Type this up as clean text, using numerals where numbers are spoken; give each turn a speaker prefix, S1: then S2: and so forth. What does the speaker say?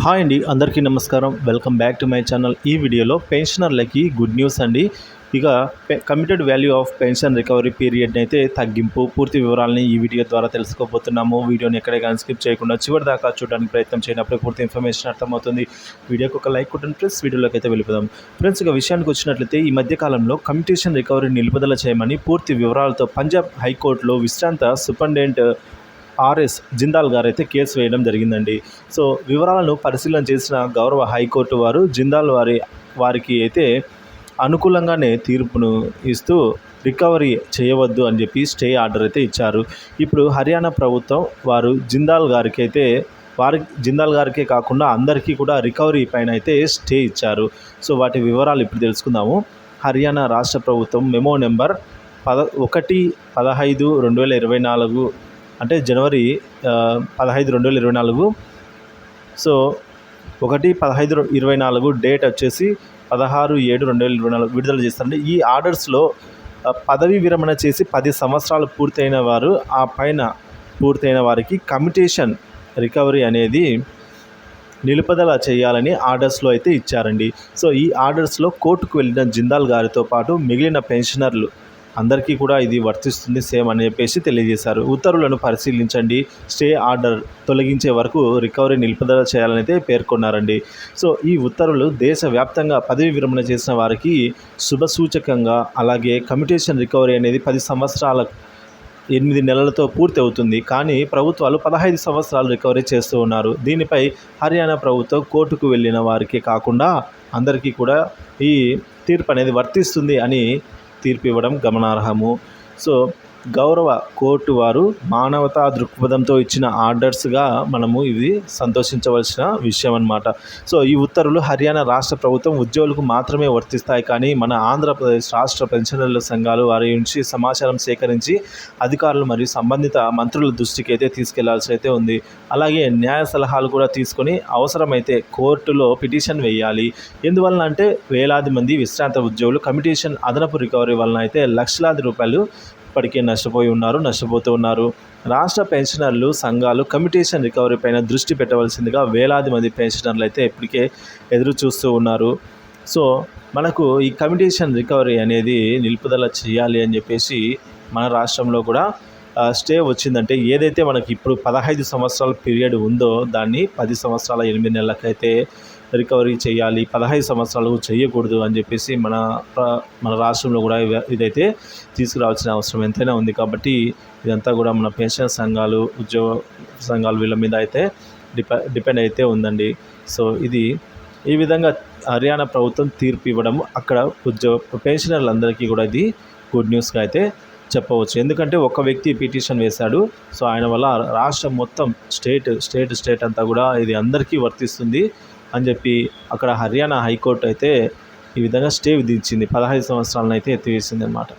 S1: Hi అండి, అందరికీ నమస్కారం. Welcome back to my channel. ఈ వీడియోలో పెన్షనర్లకి గుడ్ న్యూస్ అండి. ఇక committed value of pension recovery period అయితే తగ్గింపు, పూర్తి వివరాలని ఈ వీడియో ద్వారా తెలుసుకోబోతున్నాము. వీడియోని ఎక్కడే కానీ స్కిప్ చేయకుండా చివరి దాకా చూడడానికి ప్రయత్నం చేయనప్పుడు పూర్తి ఇన్ఫర్మేషన్ అర్థమవుతుంది. వీడియోకి ఒక లైక్ కొట్టండి ఫ్రెండ్స్. వీడియోలోకి అయితే వెళ్ళిపోదాం. ఫ్రెండ్స్, ఇక విషయానికి వచ్చినట్లయితే ఈ మధ్యకాలంలో కమ్యూటేషన్ రికవరీ నిలుపుదల చేయమని పూర్తి వివరాలతో పంజాబ్ హైకోర్టులో విశ్రాంత సూపరింటెండెంట్ ఆర్ఎస్ జిందాల్ గారు అయితే కేసు వేయడం జరిగిందండి. సో వివరాలను పరిశీలన చేసిన గౌరవ హైకోర్టు వారు జిందాల్ వారికి అయితే అనుకూలంగానే తీర్పును ఇస్తూ రికవరీ చేయవద్దు అని చెప్పి స్టే ఆర్డర్ అయితే ఇచ్చారు. ఇప్పుడు హర్యానా ప్రభుత్వం వారు జిందాల్ గారికే కాకుండా అందరికీ కూడా రికవరీ పైన అయితే స్టే ఇచ్చారు. సో వాటి వివరాలు ఇప్పుడు తెలుసుకుందాము. హర్యానా రాష్ట్ర ప్రభుత్వం మెమో నెంబర్ 1/15/2024 అంటే జనవరి 15, 2024. సో 1/15/24 డేట్ వచ్చేసి 16/7/2024 విడుదల చేస్తారండి. ఈ ఆర్డర్స్లో పదవీ విరమణ చేసి 10 సంవత్సరాలు పూర్తయిన వారు, ఆ పైన పూర్తయిన వారికి కమ్యూటేషన్ రికవరీ అనేది నిలుపుదల చేయాలని ఆర్డర్స్లో అయితే ఇచ్చారండి. సో ఈ ఆర్డర్స్లో కోర్టుకు వెళ్ళిన జిందాల్ గారితో పాటు మిగిలిన పెన్షనర్లు అందరికీ కూడా ఇది వర్తిస్తుంది సేమ్ అని చెప్పేసి తెలియజేశారు. ఉత్తర్వులను పరిశీలించండి, స్టే ఆర్డర్ తొలగించే వరకు రికవరీ నిలుపుదల చేయాలని అయితే పేర్కొన్నారండి. సో ఈ ఉత్తర్వులు దేశవ్యాప్తంగా పదవి విరమణ చేసిన వారికి శుభసూచకంగా, అలాగే కమ్యూటేషన్ రికవరీ అనేది 10 సంవత్సరాల 8 నెలలతో పూర్తి అవుతుంది. కానీ ప్రభుత్వాలు 15 సంవత్సరాలు రికవరీ చేస్తూ ఉన్నారు. దీనిపై హర్యానా ప్రభుత్వం కోర్టుకు వెళ్ళిన వారికే కాకుండా అందరికీ కూడా ఈ తీర్పు అనేది వర్తిస్తుంది అని తీర్పు ఇవ్వడం గమనార్హము. సో గౌరవ కోర్టు వారు మానవతా దృక్పథంతో ఇచ్చిన ఆర్డర్స్గా మనము ఇది సంతోషించవలసిన విషయం అన్నమాట. సో ఈ ఉత్తర్వులు హర్యానా రాష్ట్ర ప్రభుత్వం ఉద్యోగులకు మాత్రమే వర్తిస్తాయి. కానీ మన ఆంధ్రప్రదేశ్ రాష్ట్ర పెన్షనర్ల సంఘాలు వారి నుంచి సమాచారం సేకరించి అధికారులు మరియు సంబంధిత మంత్రుల దృష్టికి అయితే తీసుకెళ్లాల్సి అయితే ఉంది. అలాగే న్యాయ సలహాలు కూడా తీసుకొని అవసరమైతే కోర్టులో పిటిషన్ వేయాలి. ఎందువలన అంటే వేలాది మంది విశ్రాంత ఉద్యోగులు కమ్యూటేషన్ అదనపు రికవరీ వలన అయితే లక్షలాది రూపాయలు ఇప్పటికే నష్టపోతూ ఉన్నారు. రాష్ట్ర పెన్షనర్లు సంఘాలు కమ్యూటేషన్ రికవరీ పైన దృష్టి పెట్టవలసిందిగా వేలాది మంది పెన్షనర్లు అయితే ఇప్పటికే ఎదురు చూస్తూ ఉన్నారు. సో మనకు ఈ కమ్యూటేషన్ రికవరీ అనేది నిలుపుదల చేయాలి అని చెప్పేసి మన రాష్ట్రంలో కూడా స్టే వచ్చిందంటే, ఏదైతే మనకి ఇప్పుడు 15 సంవత్సరాల పీరియడ్ ఉందో దాన్ని 10 సంవత్సరాల 8 నెలలకైతే రికవరీ చేయాలి, 15 సంవత్సరాలు చేయకూడదు అని చెప్పేసి మన రాష్ట్రంలో కూడా ఇదైతే తీసుకురావాల్సిన అవసరం ఎంతైనా ఉంది. కాబట్టి ఇదంతా కూడా మన పెన్షన్ సంఘాలు, ఉద్యోగ సంఘాలు వీళ్ళ మీద అయితే డిపెండ్ అయితే ఉందండి. సో ఇది ఈ విధంగా హర్యానా ప్రభుత్వం తీర్పు ఇవ్వడం అక్కడ పెన్షనర్లందరికీ కూడా ఇది గుడ్ న్యూస్గా అయితే చెప్పవచ్చు. ఎందుకంటే ఒక వ్యక్తి పిటిషన్ వేశాడు. సో ఆయన వల్ల రాష్ట్రం మొత్తం స్టేట్ అంతా కూడా ఇది అందరికీ వర్తిస్తుంది అని చెప్పి అక్కడ హర్యానా హైకోర్టు అయితే ఈ విధంగా స్టే విధించింది. 15 సంవత్సరాలను అయితే ఎత్తివేసింది అన్నమాట.